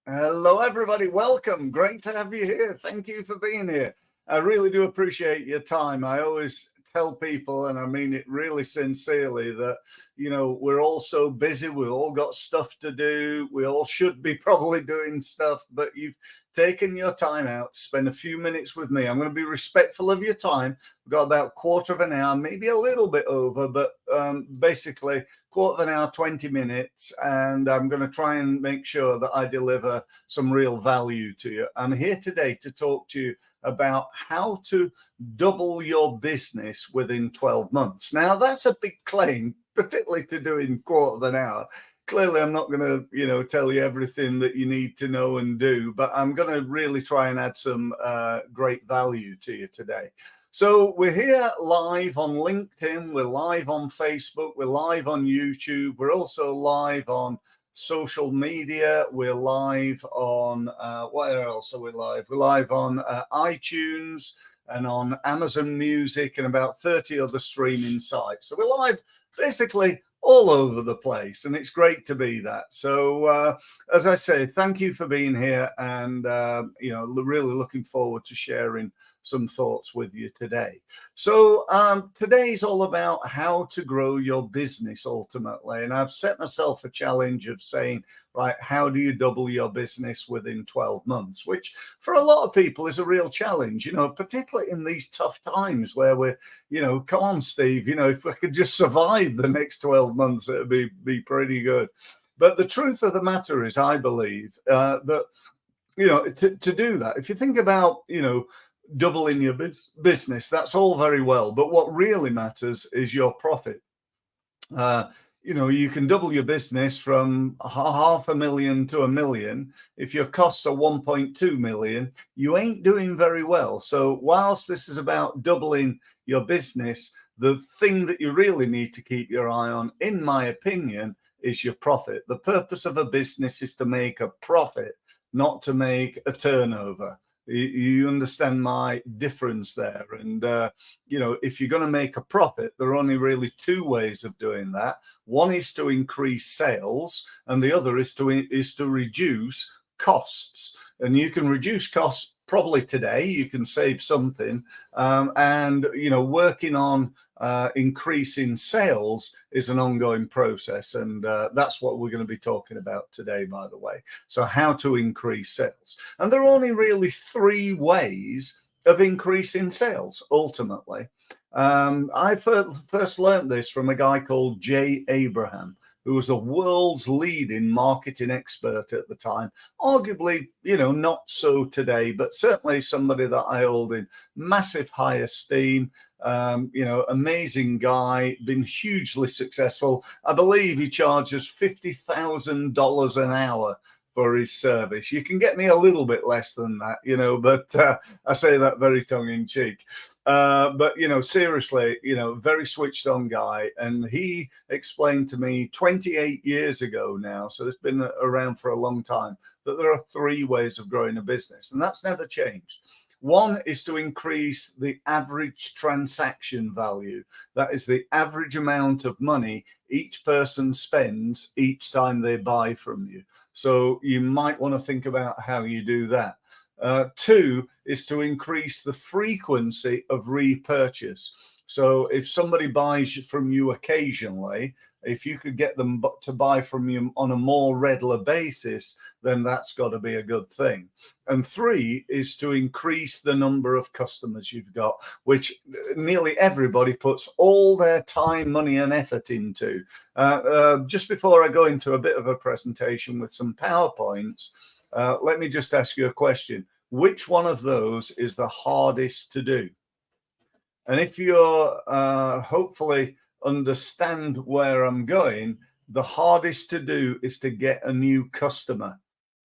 Hello, everybody. Welcome. Great to have you here. Thank you for being here. I really do appreciate your time. I always tell people, and I mean it really sincerely, that, we're all so busy. We've all got stuff to do. We all should be probably doing stuff, but you've taken your time out to spend a few minutes with me. I'm going to be respectful of your time. We've got about a quarter of an hour, maybe a little bit over, but basically quarter of an hour, 20 minutes, and I'm going to try and make sure that I deliver some real value to you. I'm here today to talk to you about how to double your business within 12 months. Now, that's a big claim, particularly to do in quarter of an hour. Clearly, I'm not going to, tell you everything that you need to know and do, but I'm going to really try and add some great value to you today. So we're here live on LinkedIn, we're live on Facebook, we're live on YouTube, we're also live on social media, we're live on, where else are we live? We're live on iTunes and on Amazon Music and about 30 other streaming sites. So we're live basically all over the place, and it's great to be that. So as I say, thank you for being here, and really looking forward to sharing some thoughts with you today. So today's all about how to grow your business ultimately, and I've set myself a challenge of saying, right, how do you double your business within 12 months, which for a lot of people is a real challenge, particularly in these tough times where we're, come on, Steve, if we could just survive the next 12 months, it would be pretty good. But the truth of the matter is, I believe that, to do that, if you think about, doubling your business, that's all very well. But what really matters is your profit. You can double your business from 500,000 to 1 million. If your costs are 1.2 million, you ain't doing very well. So whilst this is about doubling your business, the thing that you really need to keep your eye on, in my opinion, is your profit. The purpose of a business is to make a profit, not to make a turnover. You understand my difference there. And, if you're going to make a profit, there are only really two ways of doing that. One is to increase sales, and the other is to reduce costs. And you can reduce costs probably today. You can save something. And, working on increasing sales is an ongoing process, and that's what we're going to be talking about today, by the way. So how to increase sales, and there are only really three ways of increasing sales ultimately. I first learned this from a guy called Jay Abraham, who was the world's leading marketing expert at the time. Arguably, not so today, but certainly somebody that I hold in massive high esteem. Amazing guy, been hugely successful. I believe he charges $50,000 an hour for his service. You can get me a little bit less than that, but I say that very tongue in cheek. But, seriously, very switched on guy. And he explained to me 28 years ago now, so it's been around for a long time, that there are three ways of growing a business, and that's never changed. One is to increase the average transaction value. That is the average amount of money each person spends each time they buy from you. So you might want to think about how you do that. Two is to increase the frequency of repurchase. So if somebody buys from you occasionally, if you could get them to buy from you on a more regular basis, then that's got to be a good thing. And three is to increase the number of customers you've got, which nearly everybody puts all their time, money, and effort into. Just before I go into a bit of a presentation with some PowerPoints, let me just ask you a question. Which one of those is the hardest to do? And if you're hopefully understand where I'm going, the hardest to do is to get a new customer,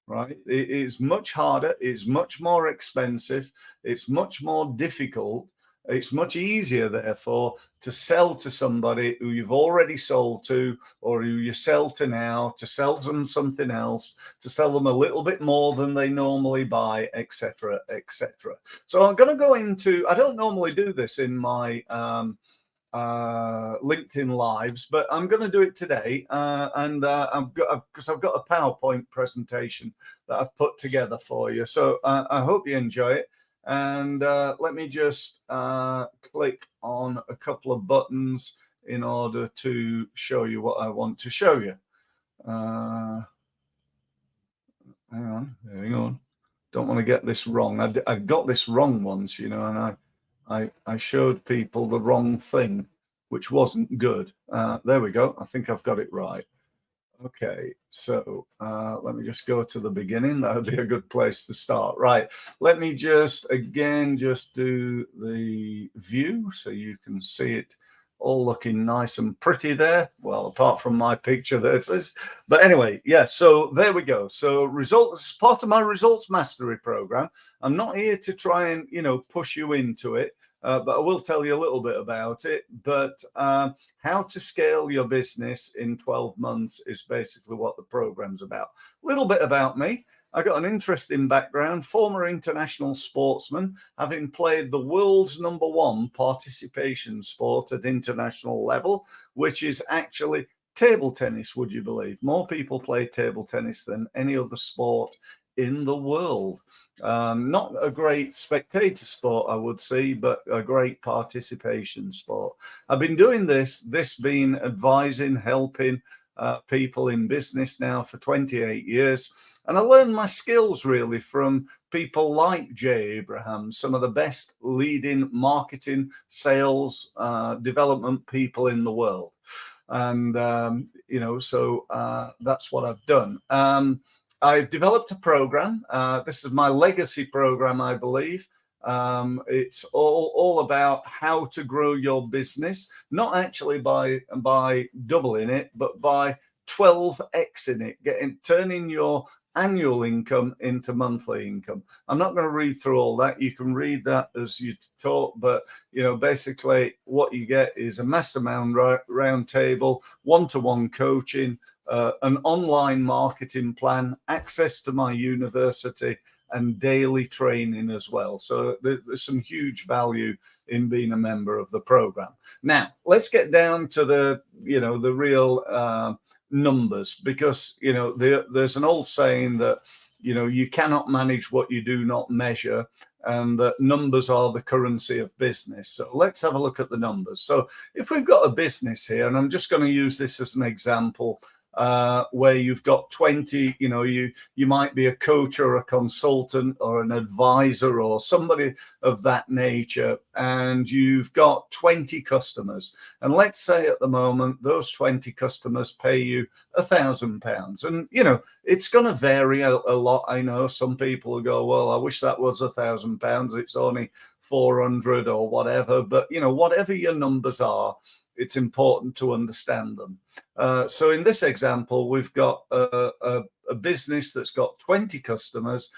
right? It is much harder. It's much more expensive. It's much more difficult. It's much easier, therefore, to sell to somebody who you've already sold to, or who you sell to now, to sell them something else, to sell them a little bit more than they normally buy, etc., etc. So I'm going to go into, I don't normally do this in my LinkedIn lives, but I'm going to do it today, and because I've got a PowerPoint presentation that I've put together for you. So I hope you enjoy it. And let me just click on a couple of buttons in order to show you what I want to show you. Hang on. Don't want to get this wrong. I got this wrong once, and I showed people the wrong thing, which wasn't good. There we go. I think I've got it right. Okay, so let me just go to the beginning. That would be a good place to start. Right, let me just do the view so you can see it all looking nice and pretty there. Well, apart from my picture, but anyway, yeah, so there we go. So results, part of my results mastery program. I'm not here to try and, push you into it. But I will tell you a little bit about it. But how to scale your business in 12 months is basically what the program's about. A little bit about me. I got an interesting background, former international sportsman, having played the world's #1 participation sport at international level, which is actually table tennis, would you believe? More people play table tennis than any other sport in the world. Not a great spectator sport, I would say, but a great participation sport. I've been doing this being advising, helping people in business now for 28 years. And I learned my skills really from people like Jay Abraham, some of the best leading marketing, sales, development people in the world. And, so that's what I've done. I've developed a program. This is my legacy program, I believe. It's all about how to grow your business, not actually by doubling it, but by 12xing it, turning your annual income into monthly income. I'm not going to read through all that. You can read that as you talk, but basically what you get is a mastermind round table, one-to-one coaching, an online marketing plan, access to my university, and daily training as well. So there's some huge value in being a member of the program. Now, let's get down to the real numbers, because there's an old saying that you cannot manage what you do not measure, and that numbers are the currency of business. So let's have a look at the numbers. So if we've got a business here, and I'm just going to use this as an example, where you've got 20, you might be a coach or a consultant or an advisor or somebody of that nature, and you've got 20 customers. And let's say at the moment, those 20 customers pay you £1,000. And, it's going to vary a lot. I know some people will go, well, I wish that was £1,000. It's only 400 or whatever. But, whatever your numbers are, it's important to understand them. So in this example, we've got a business that's got 20 customers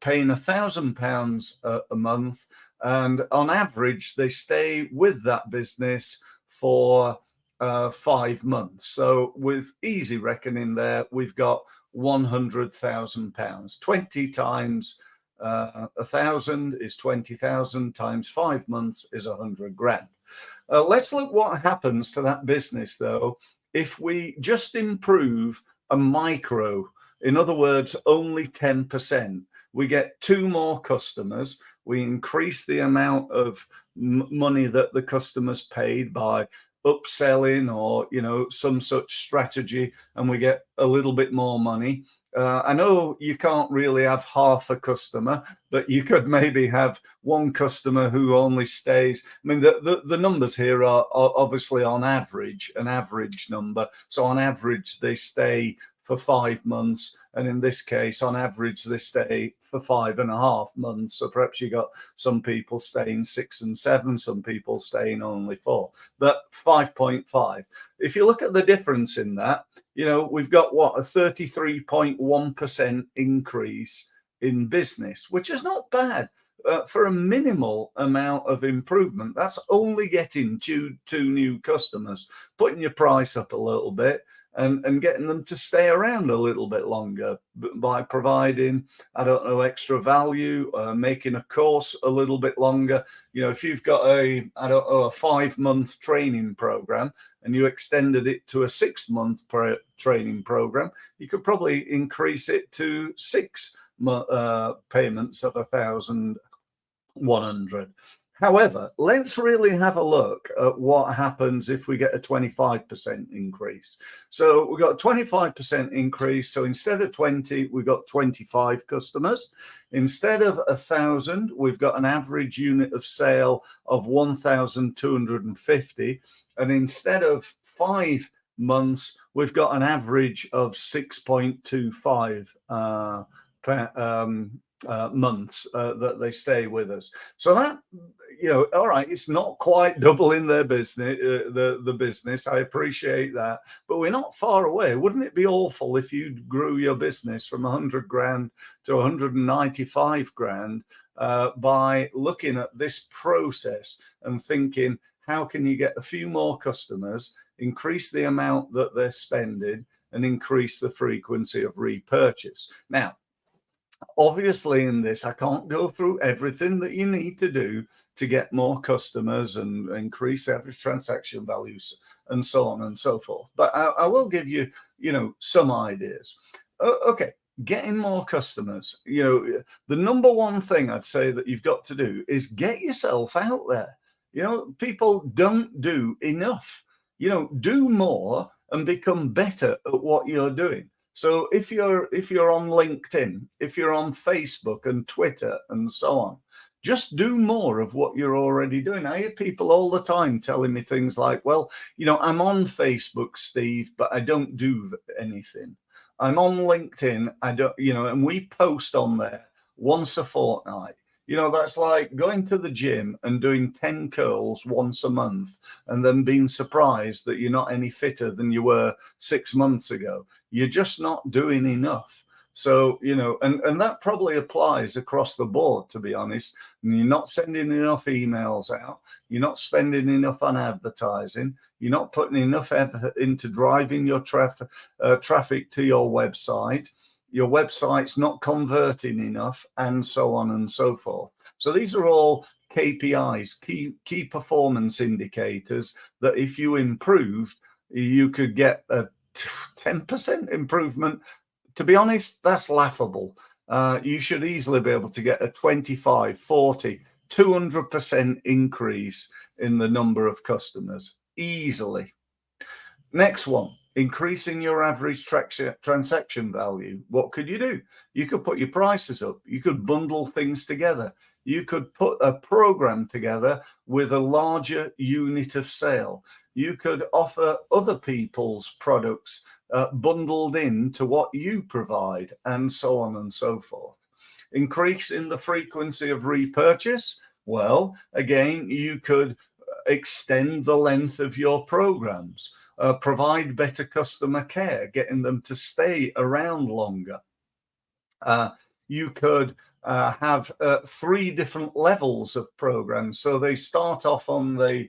paying £1,000 a month. And on average, they stay with that business for 5 months. So with easy reckoning there, we've got £100,000. 20 times 1,000 is 20,000, times 5 months is 100 grand. Let's look what happens to that business, though, if we just improve a micro. In other words, only 10%. We get 2 more customers. We increase the amount of money that the customers paid by upselling or, some such strategy, and we get a little bit more money. I know you can't really have half a customer, but you could maybe have one customer who only stays. I mean, the numbers here are obviously on average, an average number. So on average, they stay for 5 months. And in this case, on average, they stay for 5.5 months. So perhaps you got some people staying 6 and 7, some people staying only 4, but 5.5. If you look at the difference in that, we've got a 33.1% increase in business, which is not bad. For a minimal amount of improvement. That's only getting two new customers, putting your price up a little bit, and getting them to stay around a little bit longer by providing, I don't know, extra value, making a course a little bit longer. If you've got a 5-month training program and you extended it to a 6-month training program, you could probably increase it to 6 payments of 1,100. However, let's really have a look at what happens if we get a 25% increase. So we've got a 25% increase. So instead of 20, we've got 25 customers. Instead of 1,000, we've got an average unit of sale of 1,250. And instead of 5 months, we've got an average of 6.25 months that they stay with us. So that, all right, it's not quite doubling their business, the business. I appreciate that, but we're not far away. Wouldn't it be awful if you grew your business from 100 grand to 195 grand by looking at this process and thinking, how can you get a few more customers, increase the amount that they're spending, and increase the frequency of repurchase? Now, obviously, in this, I can't go through everything that you need to do to get more customers and increase average transaction values and so on and so forth. But I will give you, some ideas. Okay, getting more customers. The number one thing I'd say that you've got to do is get yourself out there. People don't do enough. Do more and become better at what you're doing. So if you're on LinkedIn, if you're on Facebook and Twitter and so on, just do more of what you're already doing. I hear people all the time telling me things like, well, I'm on Facebook, Steve, but I don't do anything. I'm on LinkedIn, I don't, and we post on there once a fortnight. That's like going to the gym and doing 10 curls once a month and then being surprised that you're not any fitter than you were 6 months ago. You're just not doing enough. So, and that probably applies across the board, to be honest. And you're not sending enough emails out. You're not spending enough on advertising. You're not putting enough effort into driving your traffic to your website. Your website's not converting enough, and so on and so forth. So these are all KPIs, key performance indicators, that if you improved, you could get a 10% improvement. To be honest, that's laughable. You should easily be able to get a 25, 40, 200% increase in the number of customers, easily. Next one. Increasing your average transaction value. What could you do? You could put your prices up. You could bundle things together. You could put a program together with a larger unit of sale. You could offer other people's products bundled into what you provide, and so on and so forth. Increasing the frequency of repurchase. Well, again, you could extend the length of your programs. Provide better customer care, getting them to stay around longer. You could have 3 different levels of programs. So they start off on the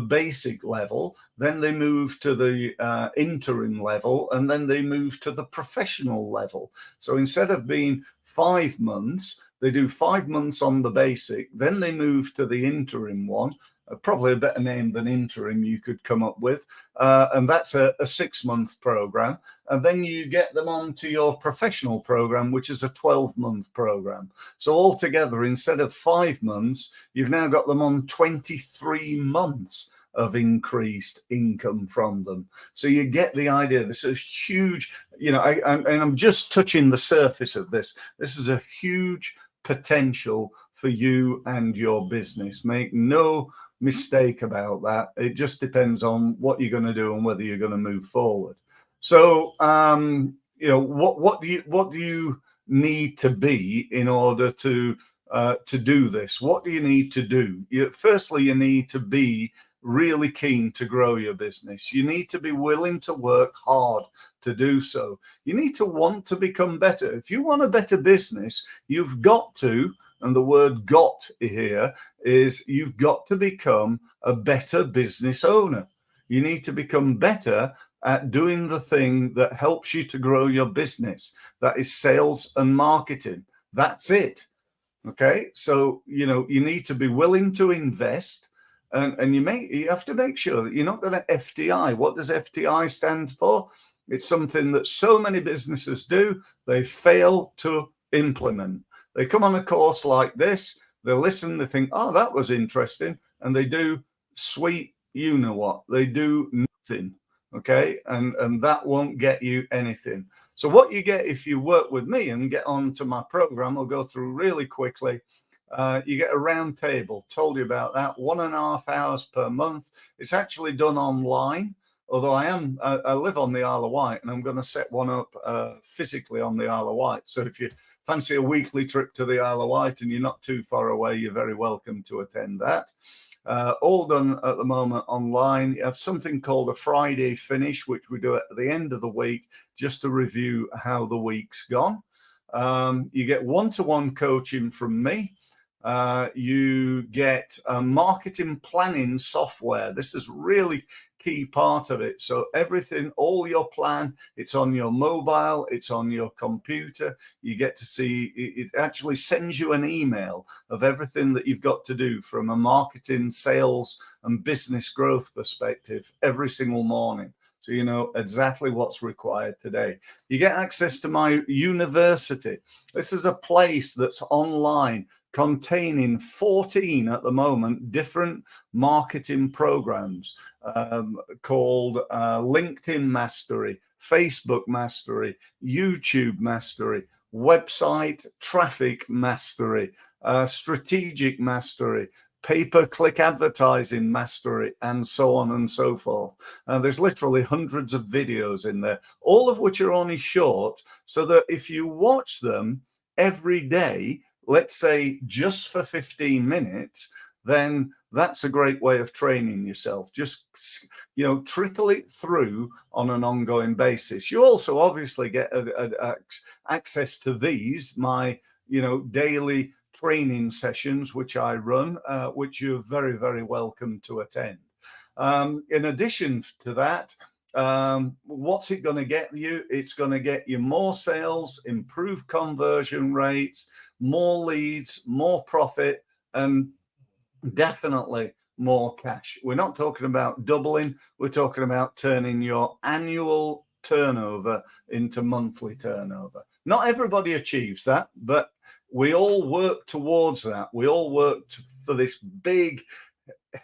basic level, then they move to the interim level, and then they move to the professional level. So instead of being 5 months, they do 5 months on the basic, then they move to the interim one. Probably a better name than interim you could come up with. And that's a 6-month program. And then you get them onto your professional program, which is a 12-month program. So altogether, instead of 5 months, you've now got them on 23 months of increased income from them. So you get the idea. This is huge, and I'm just touching the surface of this. This is a huge potential for you and your business. Make no mistake about that. It just depends on what you're going to do and whether you're going to move forward. So what do you need to be in order to do this? What do you need to do? Firstly, you need to be really keen to grow your business. You need to be willing to work hard to do so. You need to want to become better. If you want a better business, you've got to, and the word got here is, you've got to become a better business owner. You need to become better at doing the thing that helps you to grow your business. That is sales and marketing. That's it. Okay. So, you need to be willing to invest, and you have to make sure that you're not going to FDI. What does FDI stand for? It's something that so many businesses do. They fail to implement. They come on a course like this, they listen, they think, oh, that was interesting. And they do sweet, you know what, they do nothing. Okay. And that won't get you anything. So what you get if you work with me and get on to my program, I'll go through really quickly. You get a round table. Told you about that. 1.5 hours per month. It's actually done online. Although I live on the Isle of Wight, and I'm going to set one up physically on the Isle of Wight. So if you fancy a weekly trip to the Isle of Wight and you're not too far away, you're very welcome to attend that. All done at the moment online. You have something called a Friday finish, which we do at the end of the week, just to review how the week's gone. You get one-to-one coaching from me. You get marketing planning software. This is really key part of it. So everything, all your plan, it's on your mobile, it's on your computer. You get to see, it actually sends you an email of everything that you've got to do from a marketing, sales, and business growth perspective every single morning. So you know exactly what's required today. You get access to my university. This is a place that's online, containing 14 at the moment different marketing programs called LinkedIn Mastery, Facebook Mastery, YouTube Mastery, Website Traffic Mastery, Strategic Mastery, pay-per-click advertising mastery, and so on and so forth. There's literally hundreds of videos in there, all of which are only short, so that if you watch them every day, let's say just for 15 minutes, then that's a great way of training yourself. Just, trickle it through on an ongoing basis. You also obviously get access to these, my, daily training sessions, which I run, which you're very, very welcome to attend. In addition to that, what's it going to get you? It's going to get you more sales, improved conversion rates, more leads, more profit, and definitely more cash. We're not talking about doubling. We're talking about turning your annual turnover into monthly turnover. Not everybody achieves that, but we all work towards that. We all work for this big,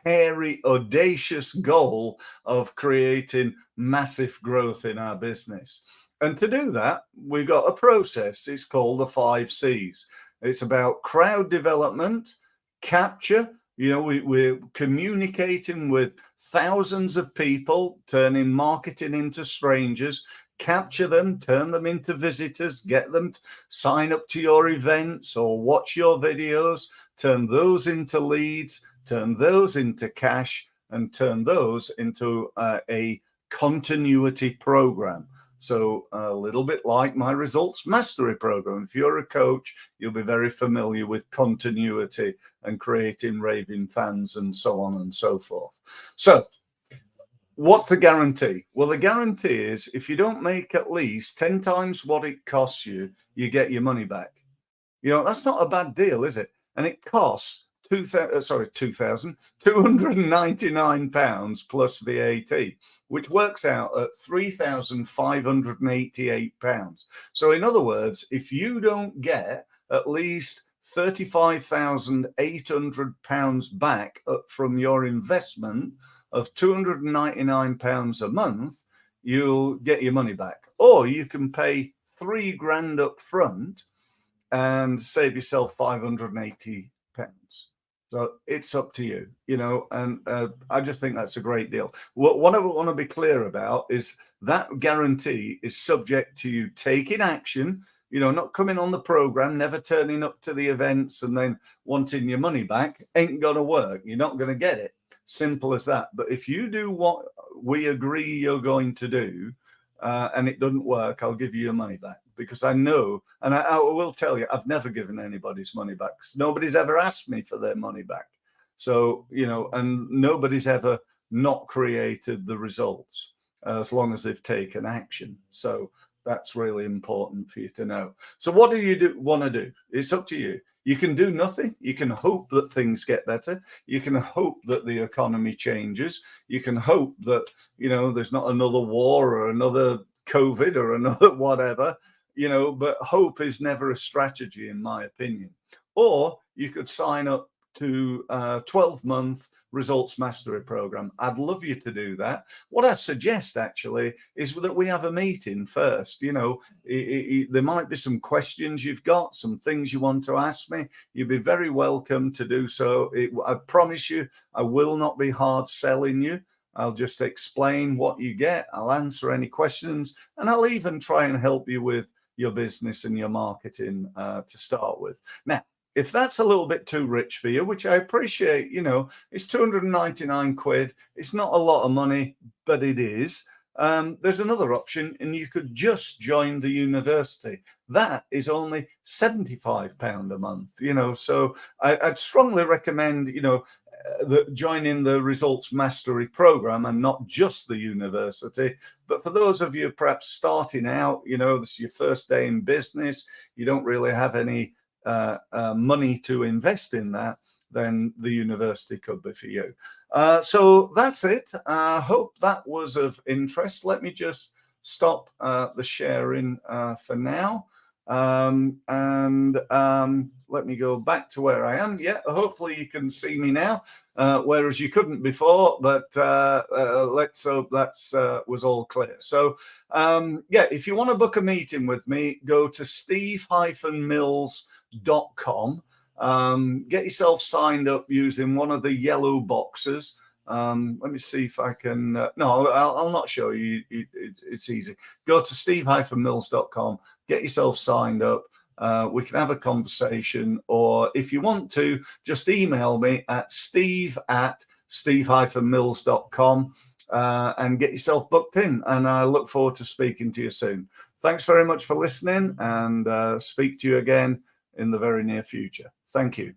hairy, audacious goal of creating massive growth in our business. And to do that, we've got a process. It's called the 5 C's. It's about crowd development, capture. We're communicating with thousands of people, turning marketing into strangers, capture them, turn them into visitors, get them to sign up to your events or watch your videos, turn those into leads, turn those into cash, and turn those into a continuity program. So a little bit like my results mastery program. If you're a coach, you'll be very familiar with continuity and creating raving fans and so on and so forth. So what's the guarantee? Well, the guarantee is if you don't make at least 10 times what it costs you, you get your money back. That's not a bad deal, is it? And it costs £299 plus VAT, which works out at £3,588. So in other words, if you don't get at least £35,800 back from your investment of £299 a month, you'll get your money back. Or you can pay £3,000 up front and save yourself £580. So it's up to you, and I just think that's a great deal. What I want to be clear about is that guarantee is subject to you taking action, not coming on the program, never turning up to the events and then wanting your money back. Ain't going to work. You're not going to get it. Simple as that. But if you do what we agree you're going to do and it doesn't work, I'll give you your money back. Because I know, and I will tell you, I've never given anybody's money back. Nobody's ever asked me for their money back. So, and nobody's ever not created the results. as long as they've taken action. So that's really important for you to know. So what do you want to do? It's up to you. You can do nothing. You can hope that things get better. You can hope that the economy changes. You can hope that, there's not another war or another COVID or another whatever, but hope is never a strategy, in my opinion. Or you could sign up to a 12-month results mastery program. I'd love you to do that. What I suggest actually is that we have a meeting first. There might be some questions you've got, some things you want to ask me. You'd be very welcome to do so. I promise you, I will not be hard selling you. I'll just explain what you get. I'll answer any questions, and I'll even try and help you with your business and your marketing to start with. Now, if that's a little bit too rich for you, which I appreciate, it's 299 quid. It's not a lot of money, but it is. There's another option, and you could just join the university. That is only £75 a month, so I'd strongly recommend, joining the results mastery program and not just the university. But for those of you perhaps starting out, this is your first day in business, you don't really have any money to invest in that, then the university could be for you. So that's it. I hope that was of interest. Let me just stop the sharing for now. Let me go back to where I am. Yeah, hopefully you can see me now, whereas you couldn't before, but let's hope that's was all clear. So if you want to book a meeting with me, go to steve-mills.com. Get yourself signed up using one of the yellow boxes. Let me see if I can. No, I'll not show you. It's easy. Go to steve-mills.com. Get yourself signed up. We can have a conversation, or if you want to, just email me at steve@steve-mills.com and get yourself booked in. And I look forward to speaking to you soon. Thanks very much for listening, and speak to you again in the very near future. Thank you.